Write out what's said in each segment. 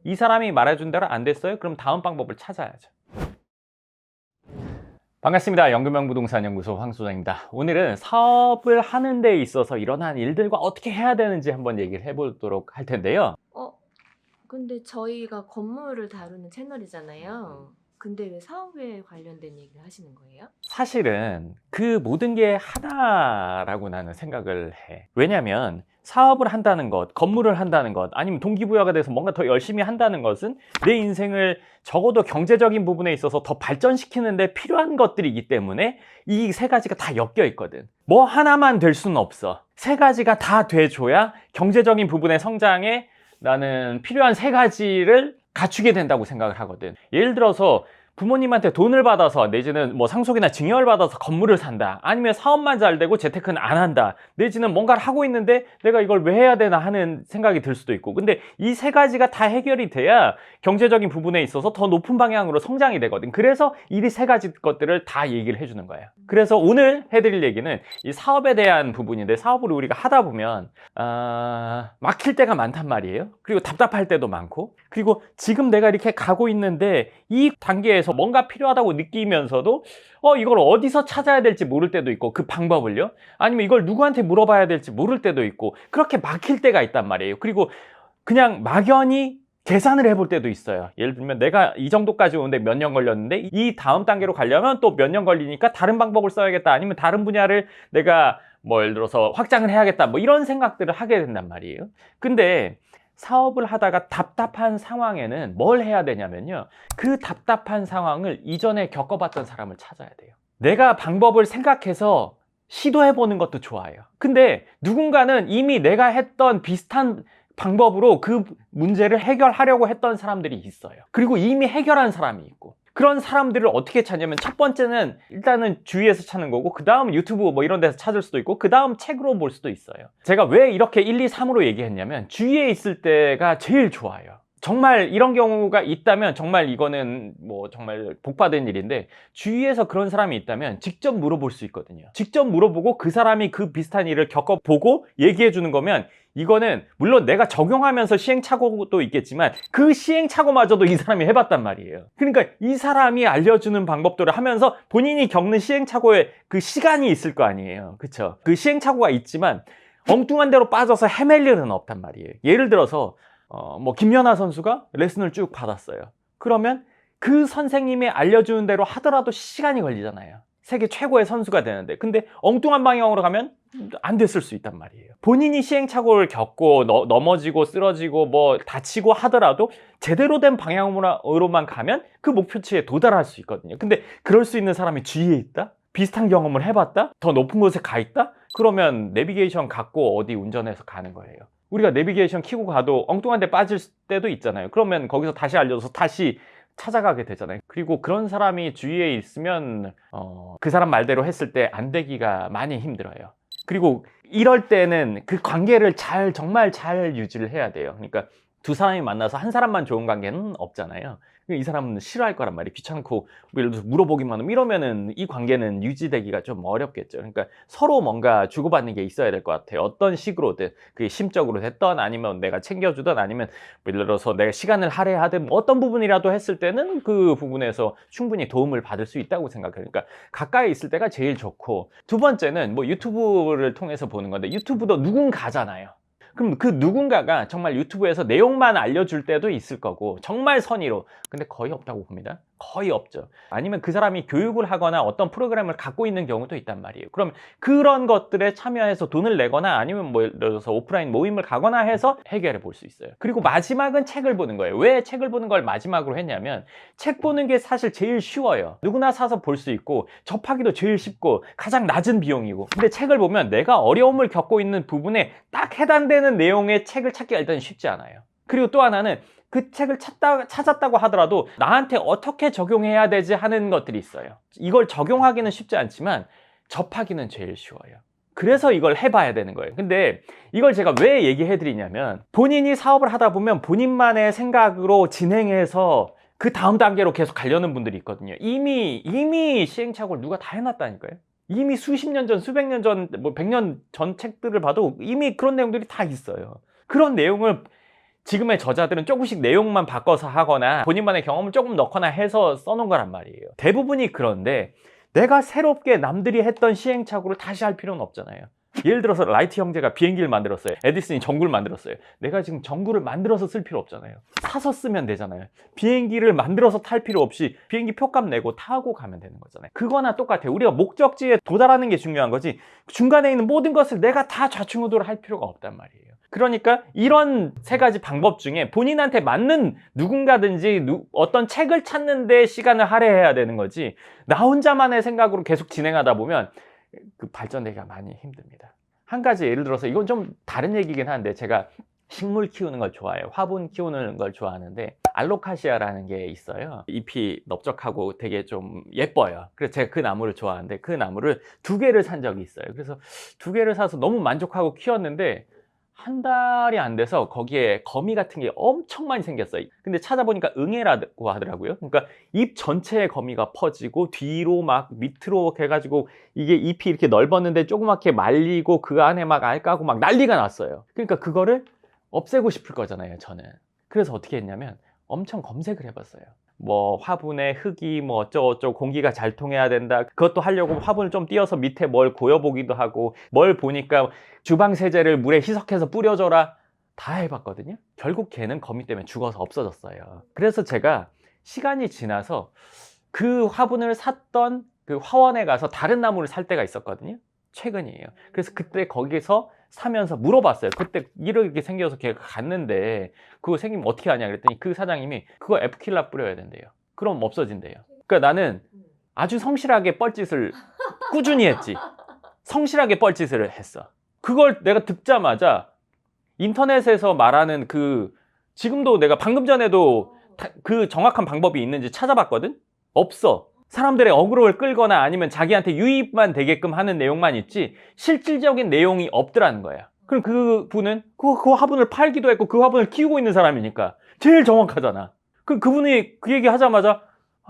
이 사람이 말해준 대로 안 됐어요? 그럼 다음 방법을 찾아야죠. 반갑습니다. 연금형부동산연구소 황소장입니다. 오늘은 사업을 하는 데 있어서 일어난 일들과 어떻게 해야 되는지 한번 얘기를 해보도록 할 텐데요. 근데 저희가 건물을 다루는 채널이잖아요. 근데 왜 사업에 관련된 얘기를 하시는 거예요? 사실은 그 모든 게 하나라고 나는 생각을 해. 왜냐면 사업을 한다는 것, 건물을 한다는 것, 아니면 동기부여가 돼서 뭔가 더 열심히 한다는 것은 내 인생을 적어도 경제적인 부분에 있어서 더 발전시키는 데 필요한 것들이기 때문에 이 세 가지가 다 엮여 있거든. 뭐 하나만 될 수는 없어. 세 가지가 다 돼줘야 경제적인 부분의 성장에 나는 필요한 세 가지를 갖추게 된다고 생각을 하거든. 예를 들어서 부모님한테 돈을 받아서 내지는 뭐 상속이나 증여를 받아서 건물을 산다, 아니면 사업만 잘 되고 재테크는 안 한다, 내지는 뭔가를 하고 있는데 내가 이걸 왜 해야 되나 하는 생각이 들 수도 있고. 근데 이 세 가지가 다 해결이 돼야 경제적인 부분에 있어서 더 높은 방향으로 성장이 되거든. 그래서 이 세 가지 것들을 다 얘기를 해주는 거예요. 그래서 오늘 해드릴 얘기는 이 사업에 대한 부분인데, 사업을 우리가 하다 보면 막힐 때가 많단 말이에요. 그리고 답답할 때도 많고, 그리고 지금 내가 이렇게 가고 있는데 이 단계에서 뭔가 필요하다고 느끼면서도 이걸 어디서 찾아야 될지 모를 때도 있고, 그 방법을요, 아니면 이걸 누구한테 물어봐야 될지 모를 때도 있고, 그렇게 막힐 때가 있단 말이에요. 그리고 그냥 막연히 계산을 해볼 때도 있어요. 예를 들면 내가 이 정도까지 오는데 몇 년 걸렸는데 이 다음 단계로 가려면 또 몇 년 걸리니까 다른 방법을 써야겠다, 아니면 다른 분야를 내가 뭐 예를 들어서 확장을 해야겠다, 뭐 이런 생각들을 하게 된단 말이에요. 근데 사업을 하다가 답답한 상황에는 뭘 해야 되냐면요, 그 답답한 상황을 이전에 겪어봤던 사람을 찾아야 돼요. 내가 방법을 생각해서 시도해보는 것도 좋아요. 근데 누군가는 이미 내가 했던 비슷한 방법으로 그 문제를 해결하려고 했던 사람들이 있어요. 그리고 이미 해결한 사람이 있고. 그런 사람들을 어떻게 찾냐면, 첫 번째는 일단은 주위에서 찾는 거고, 그 다음 유튜브 뭐 이런 데서 찾을 수도 있고, 그 다음 책으로 볼 수도 있어요. 제가 왜 이렇게 1, 2, 3으로 얘기했냐면, 주위에 있을 때가 제일 좋아요. 정말 이런 경우가 있다면 정말 이거는 뭐 정말 복받은 일인데, 주위에서 그런 사람이 있다면 직접 물어볼 수 있거든요. 직접 물어보고 그 사람이 그 비슷한 일을 겪어보고 얘기해 주는 거면, 이거는 물론 내가 적용하면서 시행착오도 있겠지만 그 시행착오마저도 이 사람이 해봤단 말이에요. 그러니까 이 사람이 알려주는 방법들을 하면서 본인이 겪는 시행착오에 그 시간이 있을 거 아니에요. 그쵸? 그 시행착오가 있지만 엉뚱한 데로 빠져서 헤맬 일은 없단 말이에요. 예를 들어서 뭐 김연아 선수가 레슨을 쭉 받았어요. 그러면 그 선생님이 알려주는 대로 하더라도 시간이 걸리잖아요. 세계 최고의 선수가 되는데, 근데 엉뚱한 방향으로 가면 안 됐을 수 있단 말이에요. 본인이 시행착오를 겪고 넘어지고 쓰러지고 뭐 다치고 하더라도 제대로 된 방향으로만 가면 그 목표치에 도달할 수 있거든요. 근데 그럴 수 있는 사람이 주위에 있다? 비슷한 경험을 해봤다? 더 높은 곳에 가 있다? 그러면 내비게이션 갖고 어디 운전해서 가는 거예요. 우리가 내비게이션 키고 가도 엉뚱한 데 빠질 때도 있잖아요. 그러면 거기서 다시 알려줘서 다시 찾아가게 되잖아요. 그리고 그런 사람이 주위에 있으면 그 사람 말대로 했을 때 안 되기가 많이 힘들어요. 그리고 이럴 때는 그 관계를 정말 잘 유지를 해야 돼요. 그러니까 두 사람이 만나서 한 사람만 좋은 관계는 없잖아요. 이 사람은 싫어할 거란 말이에요. 귀찮고 예를 들어서 물어보기만 하면, 이러면은 이 관계는 유지되기가 좀 어렵겠죠. 그러니까 서로 뭔가 주고받는 게 있어야 될 것 같아요. 어떤 식으로든, 그게 심적으로 됐던, 아니면 내가 챙겨주든, 아니면 예를 들어서 내가 시간을 할애하든, 뭐 어떤 부분이라도 했을 때는 그 부분에서 충분히 도움을 받을 수 있다고 생각해요. 그러니까 가까이 있을 때가 제일 좋고, 두 번째는 뭐 유튜브를 통해서 보는 건데, 유튜브도 누군가잖아요. 그럼 그 누군가가 정말 유튜브에서 내용만 알려줄 때도 있을 거고, 정말 선의로. 근데 거의 없다고 봅니다. 거의 없죠. 아니면 그 사람이 교육을 하거나 어떤 프로그램을 갖고 있는 경우도 있단 말이에요. 그럼 그런 것들에 참여해서 돈을 내거나, 아니면 뭐 예를 들어서 오프라인 모임을 가거나 해서 해결해 볼 수 있어요. 그리고 마지막은 책을 보는 거예요. 왜 책을 보는 걸 마지막으로 했냐면, 책 보는 게 사실 제일 쉬워요. 누구나 사서 볼 수 있고 접하기도 제일 쉽고 가장 낮은 비용이고. 근데 책을 보면 내가 어려움을 겪고 있는 부분에 딱 해당되는 내용의 책을 찾기가 일단 쉽지 않아요. 그리고 또 하나는, 그 책을 찾았다고 하더라도 나한테 어떻게 적용해야 되지 하는 것들이 있어요. 이걸 적용하기는 쉽지 않지만 접하기는 제일 쉬워요. 그래서 이걸 해봐야 되는 거예요. 근데 이걸 제가 왜 얘기해 드리냐면, 본인이 사업을 하다 보면 본인만의 생각으로 진행해서 그 다음 단계로 계속 가려는 분들이 있거든요. 이미 시행착오를 누가 다 해놨다니까요. 이미 수십 년 전, 수백 년 전, 뭐 100년 전 책들을 봐도 이미 그런 내용들이 다 있어요. 그런 내용을 지금의 저자들은 조금씩 내용만 바꿔서 하거나 본인만의 경험을 조금 넣거나 해서 써놓은 거란 말이에요. 대부분이 그런데 내가 새롭게 남들이 했던 시행착오를 다시 할 필요는 없잖아요. 예를 들어서 라이트 형제가 비행기를 만들었어요. 에디슨이 전구를 만들었어요. 내가 지금 전구를 만들어서 쓸 필요 없잖아요. 사서 쓰면 되잖아요. 비행기를 만들어서 탈 필요 없이 비행기 표값 내고 타고 가면 되는 거잖아요. 그거나 똑같아요. 우리가 목적지에 도달하는 게 중요한 거지 중간에 있는 모든 것을 내가 다 좌충우돌 할 필요가 없단 말이에요. 그러니까 이런 세 가지 방법 중에 본인한테 맞는 누군가든지 어떤 책을 찾는 데 시간을 할애해야 되는 거지 나 혼자만의 생각으로 계속 진행하다 보면 그 발전되기가 많이 힘듭니다. 한 가지 예를 들어서 이건 좀 다른 얘기긴 한데 제가 식물 키우는 걸 좋아해요. 화분 키우는 걸 좋아하는데 알로카시아라는 게 있어요. 잎이 넓적하고 되게 좀 예뻐요. 그래서 제가 그 나무를 좋아하는데 그 나무를 2개를 산 적이 있어요. 그래서 2개를 사서 너무 만족하고 키웠는데 한 달이 안 돼서 거기에 거미 같은 게 엄청 많이 생겼어요. 근데 찾아보니까 응애라고 하더라고요. 그러니까 잎 전체에 거미가 퍼지고 뒤로 막 밑으로 해가지고 이게 잎이 이렇게 넓었는데 조그맣게 말리고 그 안에 막 알 까고 막 난리가 났어요. 그러니까 그거를 없애고 싶을 거잖아요, 저는. 그래서 어떻게 했냐면 엄청 검색을 해봤어요. 뭐 화분에 흙이 뭐 어쩌고저쩌고 공기가 잘 통해야 된다. 그것도 하려고 화분을 좀 띄어서 밑에 뭘 고여보기도 하고 뭘 보니까 주방 세제를 물에 희석해서 뿌려줘라. 다 해봤거든요. 결국 걔는 거미 때문에 죽어서 없어졌어요. 그래서 제가 시간이 지나서 그 화분을 샀던 그 화원에 가서 다른 나무를 살 때가 있었거든요. 최근이에요. 그래서 그때 거기서 사면서 물어봤어요. 그때 이렇게 생겨서 걔가 갔는데 그거 생기면 어떻게 하냐 그랬더니 그 사장님이 그거 F킬라 뿌려야 된대요. 그럼 없어진대요. 그러니까 나는 아주 성실하게 뻘짓을 꾸준히 했지. 성실하게 뻘짓을 했어. 그걸 내가 듣자마자 인터넷에서 말하는 그 지금도 내가 방금 전에도 그 정확한 방법이 있는지 찾아봤거든? 없어. 사람들의 어그로를 끌거나 아니면 자기한테 유입만 되게끔 하는 내용만 있지 실질적인 내용이 없더라는 거야. 그럼 그 분은 그 화분을 팔기도 했고 그 화분을 키우고 있는 사람이니까 제일 정확하잖아. 그분이 그 얘기 하자마자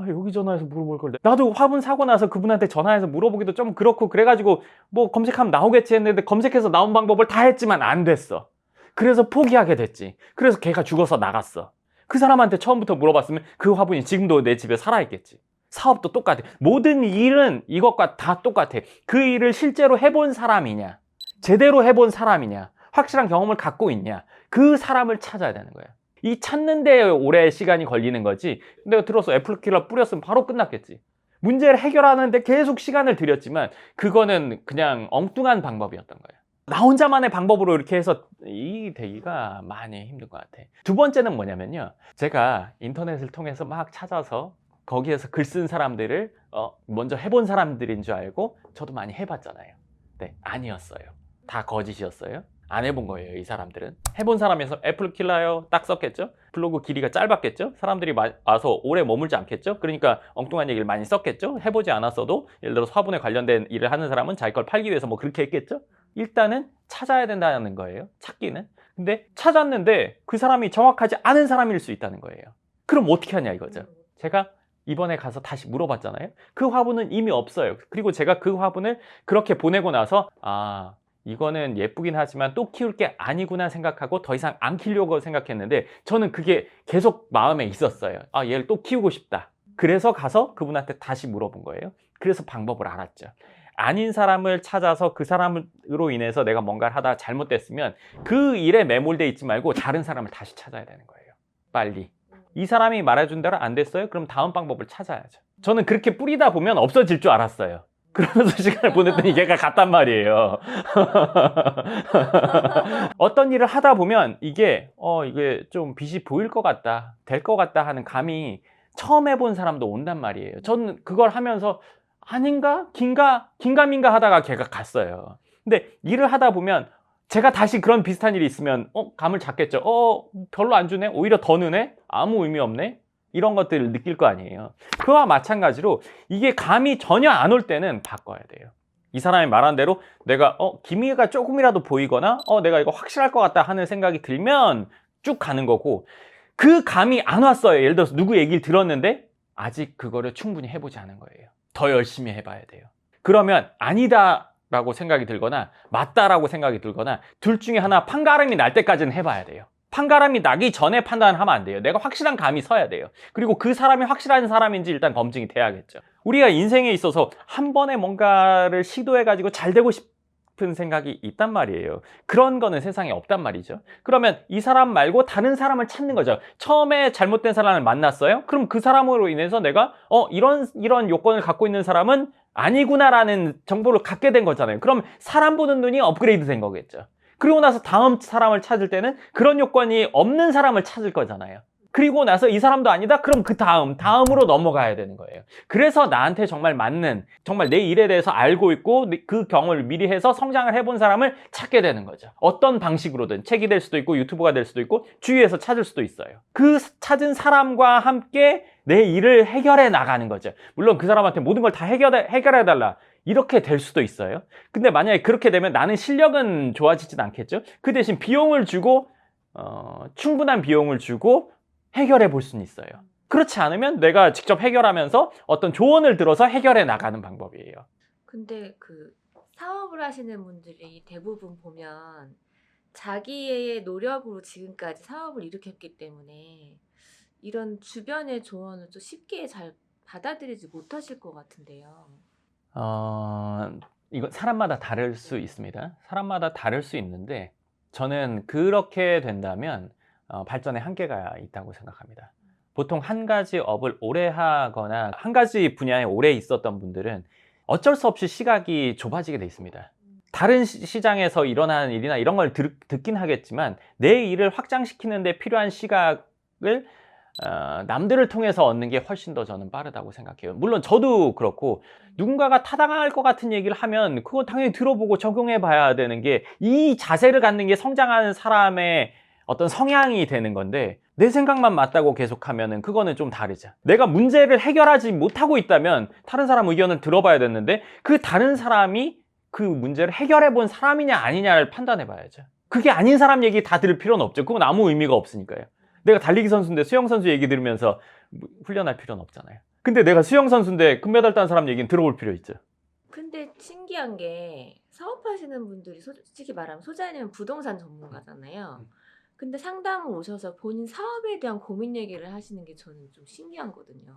여기 전화해서 물어볼 걸. 나도 화분 사고 나서 그분한테 전화해서 물어보기도 좀 그렇고 그래가지고 뭐 검색하면 나오겠지 했는데 검색해서 나온 방법을 다 했지만 안 됐어. 그래서 포기하게 됐지. 그래서 걔가 죽어서 나갔어. 그 사람한테 처음부터 물어봤으면 그 화분이 지금도 내 집에 살아있겠지. 사업도 똑같아. 모든 일은 이것과 다 똑같아. 그 일을 실제로 해본 사람이냐, 제대로 해본 사람이냐, 확실한 경험을 갖고 있냐, 그 사람을 찾아야 되는 거야. 이 찾는 데 오래 시간이 걸리는 거지. 내가 들어서 애플킬러 뿌렸으면 바로 끝났겠지. 문제를 해결하는데 계속 시간을 들였지만 그거는 그냥 엉뚱한 방법이었던 거야. 나 혼자만의 방법으로 이렇게 해서 이 되기가 많이 힘든 것 같아. 두 번째는 뭐냐면요. 제가 인터넷을 통해서 막 찾아서 거기에서 글 쓴 사람들을 먼저 해본 사람들인 줄 알고 저도 많이 해봤잖아요. 네, 아니었어요. 다 거짓이었어요. 안 해본 거예요, 이 사람들은. 해본 사람에서 애플킬러요 딱 썼겠죠? 블로그 길이가 짧았겠죠? 사람들이 와서 오래 머물지 않겠죠? 그러니까 엉뚱한 얘기를 많이 썼겠죠? 해보지 않았어도 예를 들어서 화분에 관련된 일을 하는 사람은 자기 걸 팔기 위해서 뭐 그렇게 했겠죠? 일단은 찾아야 된다는 거예요, 찾기는. 근데 찾았는데 그 사람이 정확하지 않은 사람일 수 있다는 거예요. 그럼 어떻게 하냐 이거죠. 제가 이번에 가서 다시 물어봤잖아요. 그 화분은 이미 없어요. 그리고 제가 그 화분을 그렇게 보내고 나서 이거는 예쁘긴 하지만 또 키울 게 아니구나 생각하고 더 이상 안 키우려고 생각했는데 저는 그게 계속 마음에 있었어요. 얘를 또 키우고 싶다. 그래서 가서 그분한테 다시 물어본 거예요. 그래서 방법을 알았죠. 아닌 사람을 찾아서 그 사람으로 인해서 내가 뭔가를 하다가 잘못됐으면 그 일에 매몰돼 있지 말고 다른 사람을 다시 찾아야 되는 거예요. 빨리. 이 사람이 말해준 대로 안 됐어요? 그럼 다음 방법을 찾아야죠. 저는 그렇게 뿌리다 보면 없어질 줄 알았어요. 그러면서 시간을 보냈더니 얘가 갔단 말이에요. 어떤 일을 하다 보면 이게 좀 빛이 보일 것 같다, 될 것 같다 하는 감이 처음 해본 사람도 온단 말이에요. 저는 그걸 하면서 아닌가? 긴가민가 하다가 걔가 갔어요. 근데 일을 하다 보면 제가 다시 그런 비슷한 일이 있으면 감을 잡겠죠. 별로 안 주네? 오히려 더 느네? 아무 의미 없네? 이런 것들을 느낄 거 아니에요. 그와 마찬가지로 이게 감이 전혀 안 올 때는 바꿔야 돼요. 이 사람이 말한 대로 내가 기미가 조금이라도 보이거나 내가 이거 확실할 것 같다 하는 생각이 들면 쭉 가는 거고, 그 감이 안 왔어요. 예를 들어서 누구 얘기를 들었는데 아직 그거를 충분히 해보지 않은 거예요. 더 열심히 해봐야 돼요. 그러면 아니다 라고 생각이 들거나 맞다라고 생각이 들거나 둘 중에 하나 판가름이 날 때까지는 해봐야 돼요. 판가름이 나기 전에 판단하면 안 돼요. 내가 확실한 감이 서야 돼요. 그리고 그 사람이 확실한 사람인지 일단 검증이 돼야겠죠. 우리가 인생에 있어서 한 번에 뭔가를 시도해가지고 잘 되고 싶은 생각이 있단 말이에요. 그런 거는 세상에 없단 말이죠. 그러면 이 사람 말고 다른 사람을 찾는 거죠. 처음에 잘못된 사람을 만났어요? 그럼 그 사람으로 인해서 내가 이런 요건을 갖고 있는 사람은 아니구나라는 정보를 갖게 된 거잖아요. 그럼 사람 보는 눈이 업그레이드 된 거겠죠. 그리고 나서 다음 사람을 찾을 때는 그런 요건이 없는 사람을 찾을 거잖아요. 그리고 나서 이 사람도 아니다? 그럼 그 다음으로 넘어가야 되는 거예요. 그래서 나한테 정말 맞는, 정말 내 일에 대해서 알고 있고 그 경험을 미리 해서 성장을 해본 사람을 찾게 되는 거죠. 어떤 방식으로든 책이 될 수도 있고 유튜브가 될 수도 있고 주위에서 찾을 수도 있어요. 그 찾은 사람과 함께 내 일을 해결해 나가는 거죠. 물론 그 사람한테 모든 걸 다 해결해달라. 이렇게 될 수도 있어요. 근데 만약에 그렇게 되면 나는 실력은 좋아지진 않겠죠. 그 대신 비용을 주고 충분한 비용을 주고 해결해 볼 수는 있어요. 그렇지 않으면 내가 직접 해결하면서 어떤 조언을 들어서 해결해 나가는 방법이에요. 근데 그 사업을 하시는 분들이 대부분 보면 자기의 노력으로 지금까지 사업을 일으켰기 때문에 이런 주변의 조언을 좀 쉽게 잘 받아들이지 못하실 것 같은데요. 이건 사람마다 다를 수 있습니다. 사람마다 다를 수 있는데 저는 그렇게 된다면 발전의 한계가 있다고 생각합니다. 보통 한 가지 업을 오래 하거나 한 가지 분야에 오래 있었던 분들은 어쩔 수 없이 시각이 좁아지게 돼 있습니다. 다른 시장에서 일어나는 일이나 이런 걸 듣긴 하겠지만 내 일을 확장시키는 데 필요한 시각을 남들을 통해서 얻는 게 훨씬 더 저는 빠르다고 생각해요. 물론 저도 그렇고 누군가가 타당할 것 같은 얘기를 하면 그거 당연히 들어보고 적용해 봐야 되는 게, 이 자세를 갖는 게 성장하는 사람의 어떤 성향이 되는 건데 내 생각만 맞다고 계속하면은 그거는 좀 다르죠. 내가 문제를 해결하지 못하고 있다면 다른 사람 의견을 들어봐야 됐는데 그 다른 사람이 그 문제를 해결해 본 사람이냐 아니냐를 판단해 봐야죠. 그게 아닌 사람 얘기 다 들을 필요는 없죠. 그건 아무 의미가 없으니까요. 내가 달리기 선수인데 수영 선수 얘기 들으면서 훈련할 필요는 없잖아요. 근데 내가 수영 선수인데 금메달 딴 사람 얘기는 들어볼 필요 있죠. 근데 신기한 게 사업하시는 분들이 솔직히 말하면 소장님은 부동산 전문가잖아요. 근데 상담을 오셔서 본인 사업에 대한 고민 얘기를 하시는 게 저는 좀 신기한 거거든요.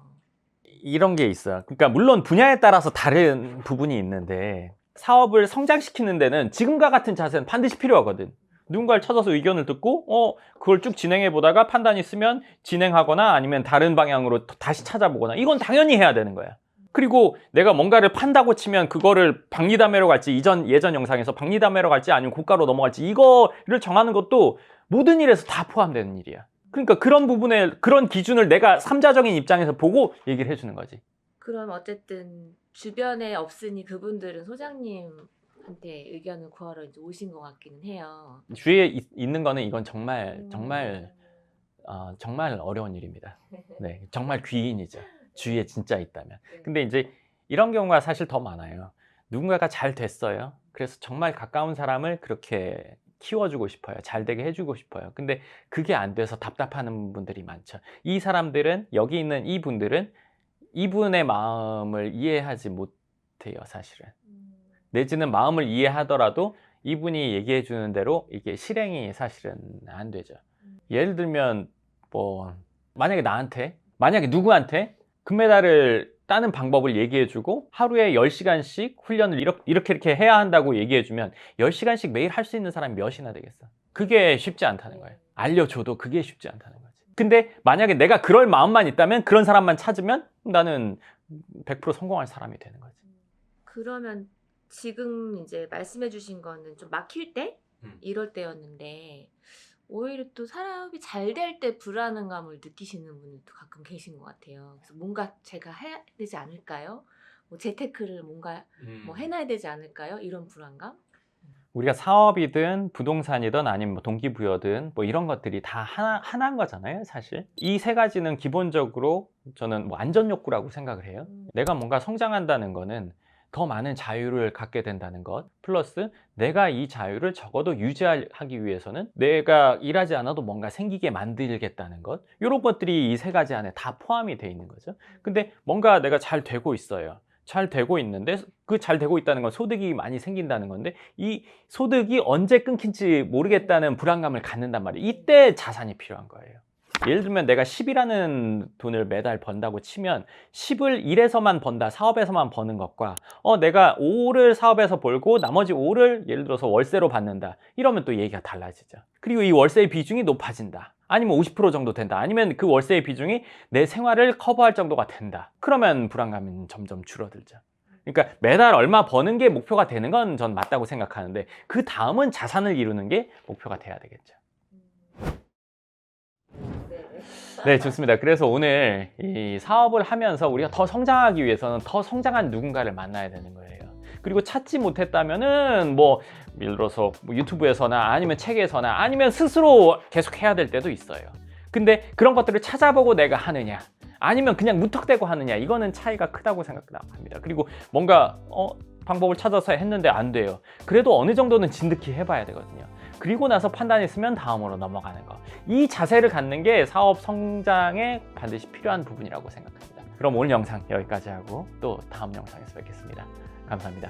이런 게 있어요. 그러니까 물론 분야에 따라서 다른 부분이 있는데 사업을 성장시키는 데는 지금과 같은 자세는 반드시 필요하거든. 누군가를 찾아서 의견을 듣고 그걸 쭉 진행해 보다가 판단이 쓰면 진행하거나 아니면 다른 방향으로 다시 찾아보거나, 이건 당연히 해야 되는 거야. 그리고 내가 뭔가를 판다고 치면 그거를 박리담회로 갈지, 예전 영상에서 박리담회로 갈지 아니면 고가로 넘어갈지, 이거를 정하는 것도 모든 일에서 다 포함되는 일이야. 그러니까 그런 부분에 그런 기준을 내가 삼자적인 입장에서 보고 얘기를 해주는 거지. 그럼 어쨌든 주변에 없으니 그분들은 소장님한테 의견을 구하러 이제 오신 것 같기는 해요. 주위에 있는 거는 이건 정말 어려운 일입니다. 네, 정말 귀인이죠. 주위에 진짜 있다면. 근데 이제 이런 경우가 사실 더 많아요. 누군가가 잘 됐어요. 그래서 정말 가까운 사람을 그렇게 키워주고 싶어요. 잘 되게 해주고 싶어요. 근데 그게 안 돼서 답답하는 분들이 많죠. 이 사람들은, 여기 있는 이분들은 이분의 마음을 이해하지 못해요, 사실은. 내지는 마음을 이해하더라도 이분이 얘기해 주는 대로 이게 실행이 사실은 안 되죠. 예를 들면 만약에 누구한테 금메달을 따는 방법을 얘기해주고 하루에 10시간씩 훈련을 이렇게 해야 한다고 얘기해주면 10시간씩 매일 할 수 있는 사람이 몇이나 되겠어? 그게 쉽지 않다는 거예요. 알려줘도 그게 쉽지 않다는 거지. 근데 만약에 내가 그럴 마음만 있다면, 그런 사람만 찾으면 나는 100% 성공할 사람이 되는 거지. 그러면 지금 이제 말씀해 주신 거는 좀 막힐 때? 이럴 때였는데 오히려 또 사업이 잘 될 때 불안감을 느끼시는 분들도 가끔 계신 것 같아요. 그래서 뭔가 제가 해야 되지 않을까요? 재테크를 뭔가 해놔야 되지 않을까요? 이런 불안감? 우리가 사업이든 부동산이든 아니면 동기부여든 이런 것들이 다 하나인 거잖아요, 사실. 이 세 가지는 기본적으로 저는 안전 욕구라고 생각을 해요. 내가 뭔가 성장한다는 거는 더 많은 자유를 갖게 된다는 것, 플러스 내가 이 자유를 적어도 유지하기 위해서는 내가 일하지 않아도 뭔가 생기게 만들겠다는 것, 이런 것들이 이 세 가지 안에 다 포함이 돼 있는 거죠. 근데 뭔가 내가 잘 되고 있어요. 잘 되고 있는데 그 잘 되고 있다는 건 소득이 많이 생긴다는 건데 이 소득이 언제 끊길지 모르겠다는 불안감을 갖는단 말이에요. 이때 자산이 필요한 거예요. 예를 들면 내가 10이라는 돈을 매달 번다고 치면 10을 일에서만 번다, 사업에서만 버는 것과 내가 5를 사업에서 벌고 나머지 5를 예를 들어서 월세로 받는다. 이러면 또 얘기가 달라지죠. 그리고 이 월세의 비중이 높아진다. 아니면 50% 정도 된다. 아니면 그 월세의 비중이 내 생활을 커버할 정도가 된다. 그러면 불안감은 점점 줄어들죠. 그러니까 매달 얼마 버는 게 목표가 되는 건 전 맞다고 생각하는데 그 다음은 자산을 이루는 게 목표가 돼야 되겠죠. 네, 좋습니다. 그래서 오늘 이 사업을 하면서 우리가 더 성장하기 위해서는 더 성장한 누군가를 만나야 되는 거예요. 그리고 찾지 못했다면은 뭐 예를 들어서 유튜브에서나 아니면 책에서나 아니면 스스로 계속 해야 될 때도 있어요. 근데 그런 것들을 찾아보고 내가 하느냐 아니면 그냥 무턱대고 하느냐 이거는 차이가 크다고 생각합니다. 그리고 뭔가 방법을 찾아서 했는데 안 돼요. 그래도 어느 정도는 진득히 해봐야 되거든요. 그리고 나서 판단했으면 다음으로 넘어가는 거. 이 자세를 갖는 게 사업 성장에 반드시 필요한 부분이라고 생각합니다. 그럼 오늘 영상 여기까지 하고 또 다음 영상에서 뵙겠습니다. 감사합니다.